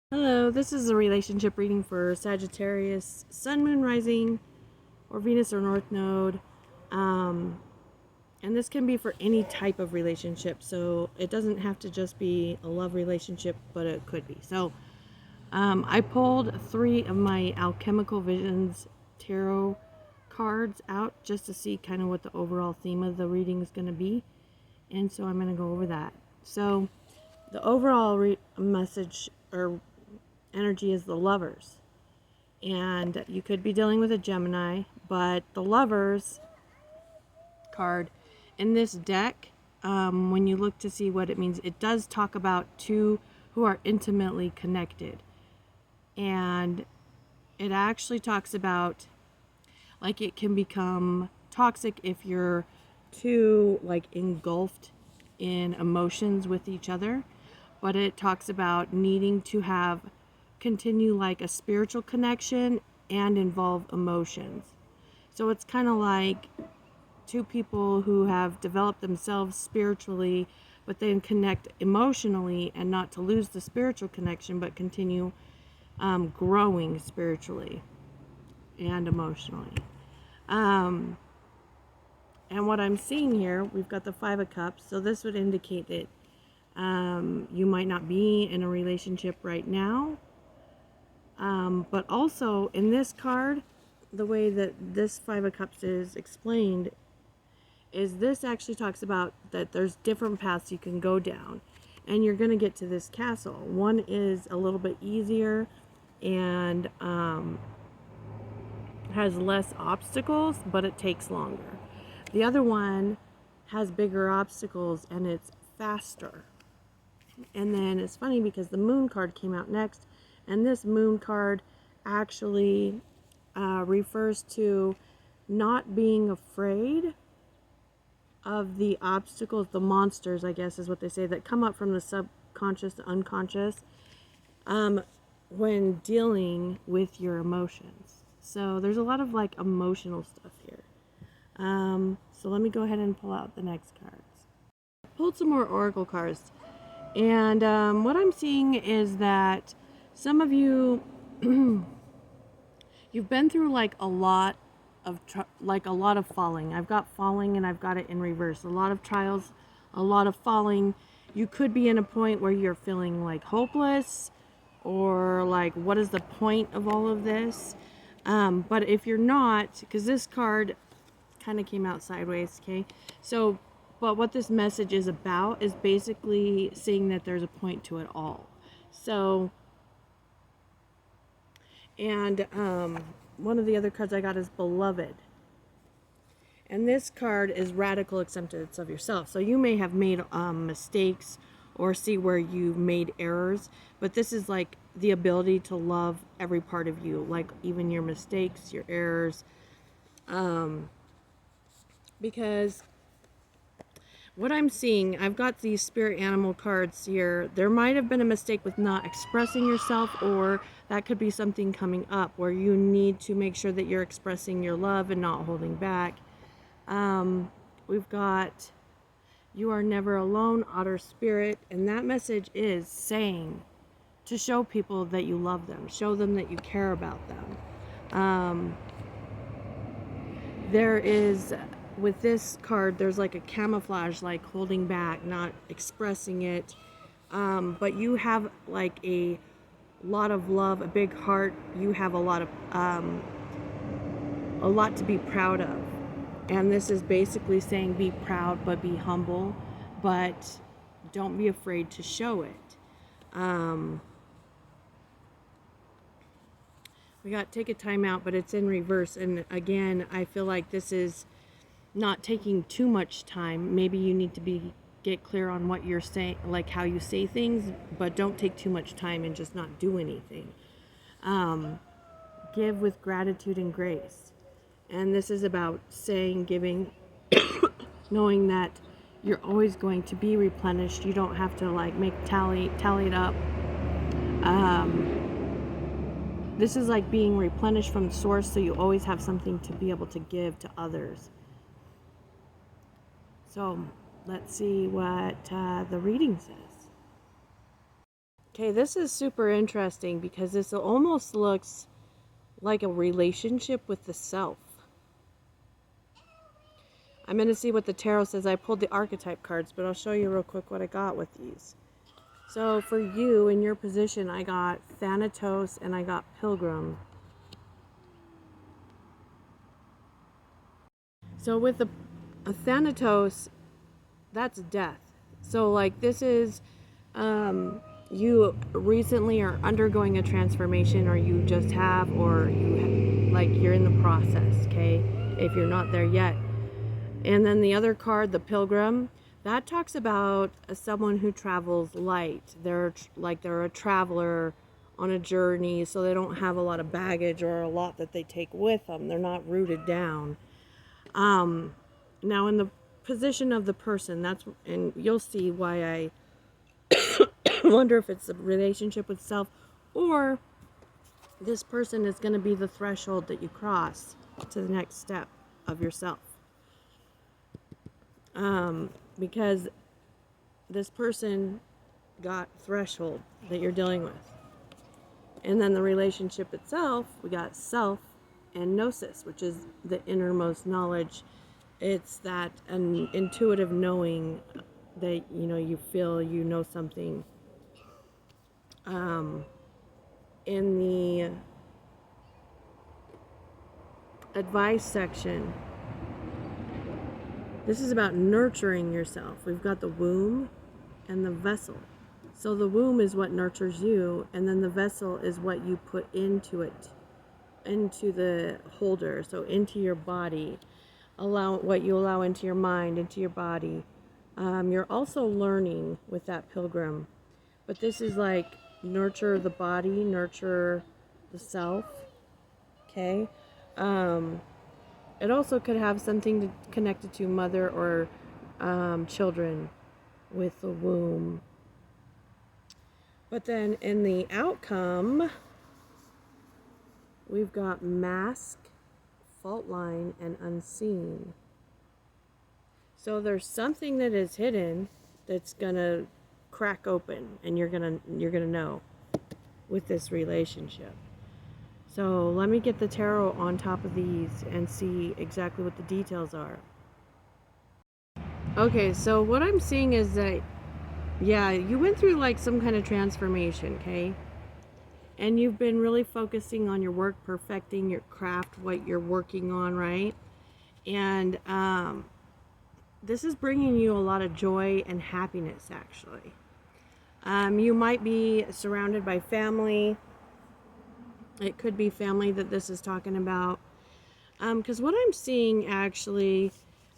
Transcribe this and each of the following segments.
Hello, this is a relationship reading for Sagittarius, Sun, Moon, Rising, or Venus or North Node. And this can be for any type of relationship. So it doesn't have to just be a love relationship, but it could be. So I pulled 3 of my Alchemical Visions tarot cards out just to see kind of what the overall theme of the reading is going to be. And so I'm going to go over that. So the overall message or energy is the Lovers, and you could be dealing with a Gemini, but the Lovers card in this deck, when you look to see what it means, it does talk about two who are intimately connected, and it actually talks about like it can become toxic if you're too like engulfed in emotions with each other, but it talks about needing to have continue like a spiritual connection and involve emotions. So it's kind of like two people who have developed themselves spiritually, but then connect emotionally, and not to lose the spiritual connection, but continue growing spiritually and emotionally. And what I'm seeing here, we've got the 5 of Cups, so this would indicate that you might not be in a relationship right now. But also in this card, the way that this 5 of Cups is explained is this actually talks about that there's different paths you can go down, and you're going to get to this castle. One is a little bit easier and has less obstacles, but it takes longer. The other one has bigger obstacles and it's faster. And then it's funny because the Moon card came out next, and this Moon card actually refers to not being afraid of the obstacles, the monsters, I guess is what they say, that come up from the subconscious, the unconscious, when dealing with your emotions. So there's a lot of like emotional stuff here. So let me go ahead and pull out the next cards. I pulled some more Oracle cards. And what I'm seeing is that some of you, you've been through like a lot of falling. I've got falling and I've got it in reverse. A lot of trials, a lot of falling. You could be in a point where you're feeling like hopeless, or like, what is the point of all of this? But if you're not, because this card kind of came out sideways, okay? So, but what this message is about is basically seeing that there's a point to it all. So, and one of the other cards I got is Beloved. And this card is radical acceptance of yourself. So you may have made mistakes or see where you've made errors, but this is like the ability to love every part of you, like even your mistakes, your errors. Because what I'm seeing, I've got these spirit animal cards here. There might have been a mistake with not expressing yourself, or that could be something coming up where you need to make sure that you're expressing your love and not holding back. We've got You Are Never Alone, Otter Spirit, and that message is saying to show people that you love them, show them that you care about them. There is, with this card, there's like a camouflage, like holding back, not expressing it. But you have like a lot of love, a big heart. You have a lot to be proud of. And this is basically saying be proud, but be humble, but don't be afraid to show it. We got Take a Time Out, but it's in reverse. And again, I feel like this is not taking too much time. Maybe you need to get clear on what you're saying, like how you say things, but don't take too much time and just not do anything. Give with gratitude and grace. And this is about saying, giving, knowing that you're always going to be replenished. You don't have to like tally it up. This is like being replenished from the source, so you always have something to be able to give to others. So let's see what the reading says. Okay, this is super interesting because this almost looks like a relationship with the self. I'm going to see what the tarot says. I pulled the archetype cards, but I'll show you real quick what I got with these. So for you, in your position, I got Thanatos and I got Pilgrim. So with a Thanatos, that's death. So like this is, you recently are undergoing a transformation, or you just have, or you're in the process, okay? If you're not there yet. And then the other card, the Pilgrim, that talks about someone who travels light. They're a traveler on a journey, so they don't have a lot of baggage or a lot that they take with them. They're not rooted down. Now in the position of the person, and you'll see why I wonder if it's a relationship with self, or this person is going to be the threshold that you cross to the next step of yourself. Because this person got threshold that you're dealing with. And then the relationship itself, we got self and gnosis, which is the innermost knowledge. It's that an intuitive knowing that, you feel you know something. In the advice section, this is about nurturing yourself. We've got the womb and the vessel. So the womb is what nurtures you, and then the vessel is what you put into it, into the holder, so into your body. What you allow into your mind, into your body. You're also learning with that Pilgrim. But this is like nurture the body, nurture the self. Okay? It also could have something connected to mother or children with the womb. But then in the outcome, we've got mask, fault line, and unseen. So there's something that is hidden that's gonna crack open, and you're gonna know with this relationship. So let me get the tarot on top of these and see exactly what the details are. Okay, so what I'm seeing is that, yeah, you went through like some kind of transformation, okay? And you've been really focusing on your work, perfecting your craft, what you're working on, right? And this is bringing you a lot of joy and happiness, actually. You might be surrounded by family. It could be family that this is talking about. Because what I'm seeing, actually,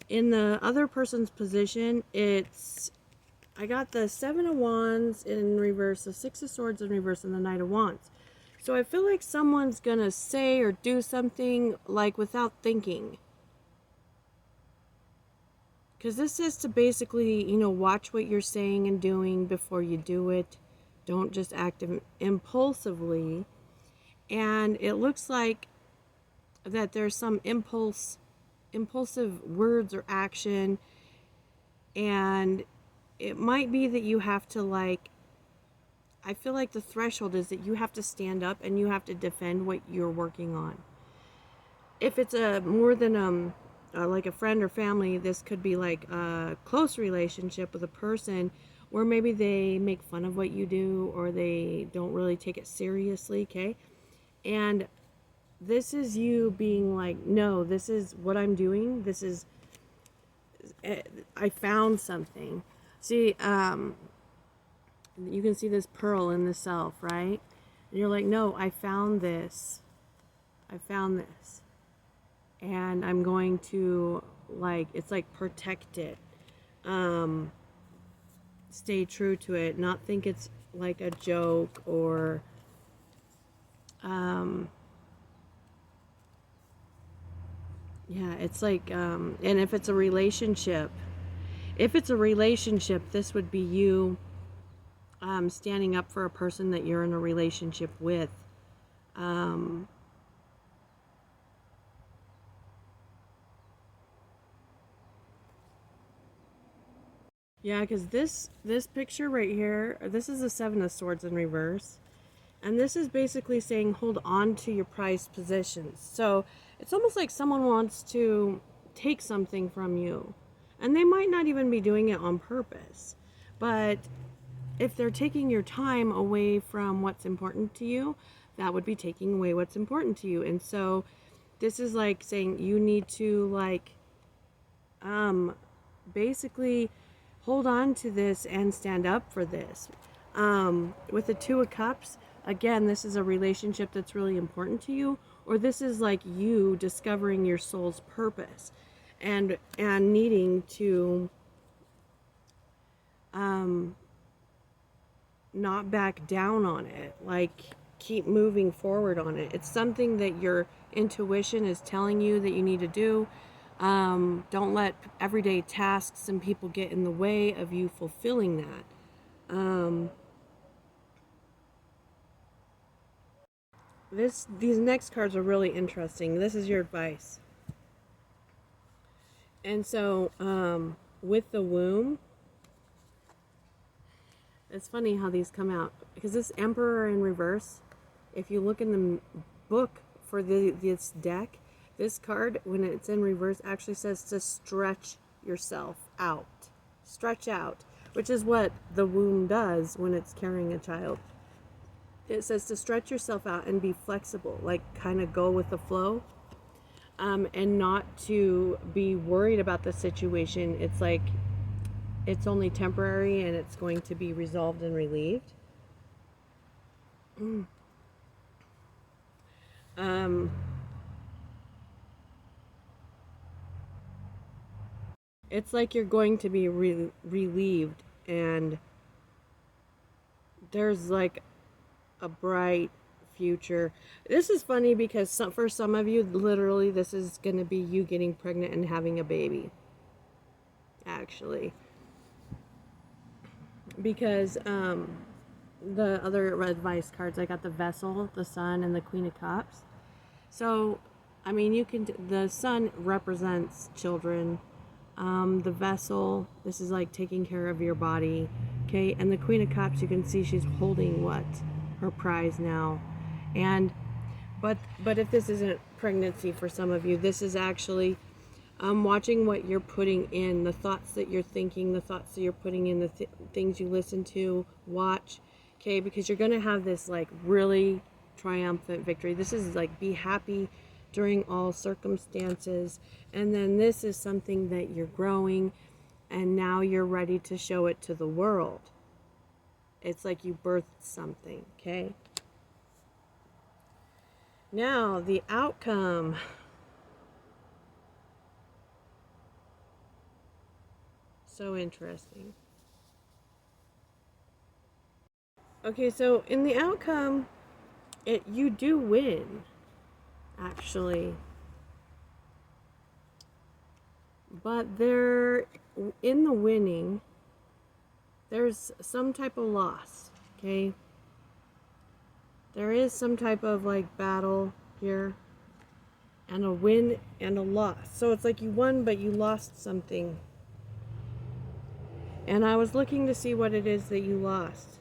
in the other person's position, I got the Seven of Wands in reverse, the Six of Swords in reverse, and the Knight of Wands. So I feel like someone's going to say or do something like without thinking. Because this is to basically, watch what you're saying and doing before you do it. Don't just act impulsively. And it looks like that there's some impulsive words or action. And it might be that you have to I feel like the threshold is that you have to stand up and you have to defend what you're working on. If it's more than like a friend or family, this could be like a close relationship with a person where maybe they make fun of what you do or they don't really take it seriously, okay? And this is you being like, no, this is what I'm doing. I found something. See, you can see this pearl in the self, right? And you're like, no, I found this. I found this. And I'm going to, it's like protect it. Stay true to it. Not think it's like a joke or, yeah, it's like, and if it's a relationship, this would be you standing up for a person that you're in a relationship with. Yeah, because this picture right here, this is the Seven of Swords in reverse. And this is basically saying hold on to your prized possessions. So it's almost like someone wants to take something from you. And they might not even be doing it on purpose. But if they're taking your time away from what's important to you, that would be taking away what's important to you. And so this is like saying you need to like basically hold on to this and stand up for this. With the Two of Cups, again, this is a relationship that's really important to you, or this is like you discovering your soul's purpose and needing to not back down on it, like keep moving forward on it. It's something that your intuition is telling you that you need to do. Don't let everyday tasks and people get in the way of you fulfilling that. These next cards are really interesting. This is your advice. And so, with the womb, it's funny how these come out because this Emperor in reverse, if you look in the book for this deck, this card, when it's in reverse, actually says to stretch yourself out. Stretch out, which is what the womb does when it's carrying a child. It says to stretch yourself out and be flexible, like kind of go with the flow, and not to be worried about the situation. It's like it's only temporary and it's going to be resolved and relieved. It's like you're going to be relieved, and there's like a bright future. This is funny because for some of you, literally, this is going to be you getting pregnant and having a baby. Actually, because the other advice cards, I got the Vessel, the Sun, and the Queen of Cups. So, I mean, you can. The Sun represents children. The Vessel, this is like taking care of your body, okay? And the Queen of Cups, you can see she's holding what? Her prize now. And but if this isn't pregnancy for some of you, this is actually watching what you're putting in, the thoughts that you're thinking, the thoughts that you're putting in, the things you listen to, watch, okay? Because you're going to have this like really triumphant victory. This is like be happy during all circumstances. And then this is something that you're growing and now you're ready to show it to the world. It's like you birthed something, okay? Now, the outcome. So interesting. Okay, so in the outcome, you do win, actually. But there, in the winning, there's some type of loss, okay? There is some type of like battle here, and a win and a loss. So it's like you won, but you lost something. And I was looking to see what it is that you lost,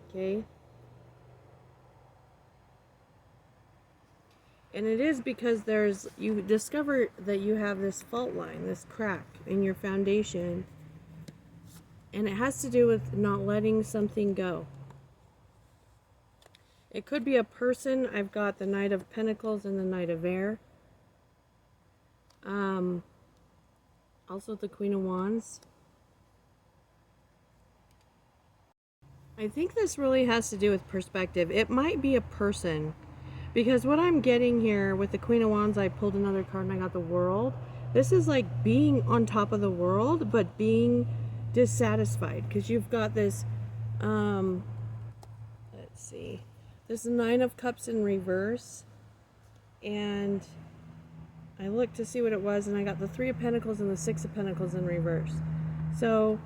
okay? And it is because you discover that you have this fault line, this crack in your foundation. And it has to do with not letting something go. It could be a person. I've got the Knight of Pentacles and the Knight of Air. Also the Queen of Wands. I think this really has to do with perspective. It might be a person. Because what I'm getting here with the Queen of Wands, I pulled another card and I got the World. This is like being on top of the world, but being dissatisfied. Because you've got this, let's see, this Nine of Cups in reverse. And I looked to see what it was, and I got the Three of Pentacles and the Six of Pentacles in reverse. So,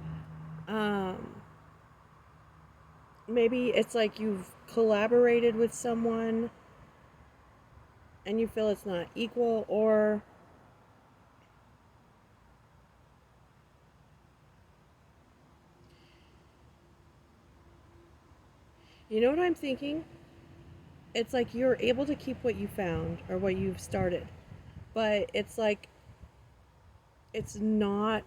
maybe it's like you've collaborated with someone and you feel it's not equal, or You know what I'm thinking? It's like you're able to keep what you found or what you've started, but it's like it's not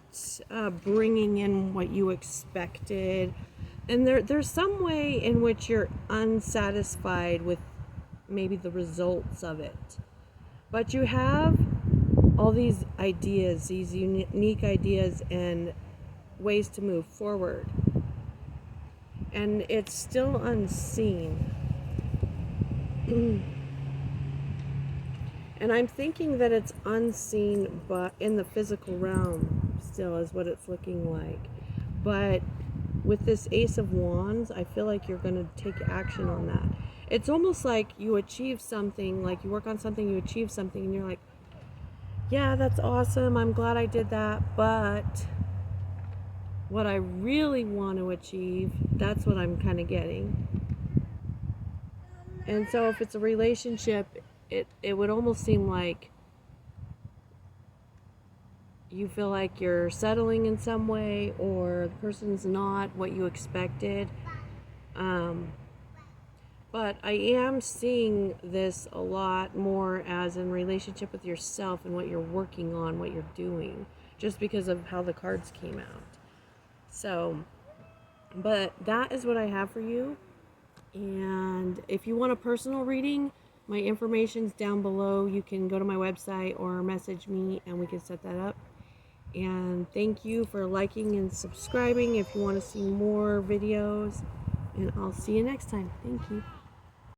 bringing in what you expected, and there's some way in which you're unsatisfied with maybe the results of it, but you have all these ideas, these unique ideas and ways to move forward, and it's still unseen. And I'm thinking that it's unseen, but in the physical realm still is what it's looking like. But with this Ace of Wands, I feel like you're going to take action on that. It's almost like you achieve something, like you work on something, you achieve something, and you're like, yeah, that's awesome, I'm glad I did that, but what I really want to achieve, that's what I'm kind of getting. And so if it's a relationship, it would almost seem like you feel like you're settling in some way, or the person's not what you expected. But I am seeing this a lot more as in relationship with yourself and what you're working on, what you're doing, just because of how the cards came out. So, but that is what I have for you. And if you want a personal reading, my information's down below. You can go to my website or message me and we can set that up. And thank you for liking and subscribing if you want to see more videos. And I'll see you next time. Thank you.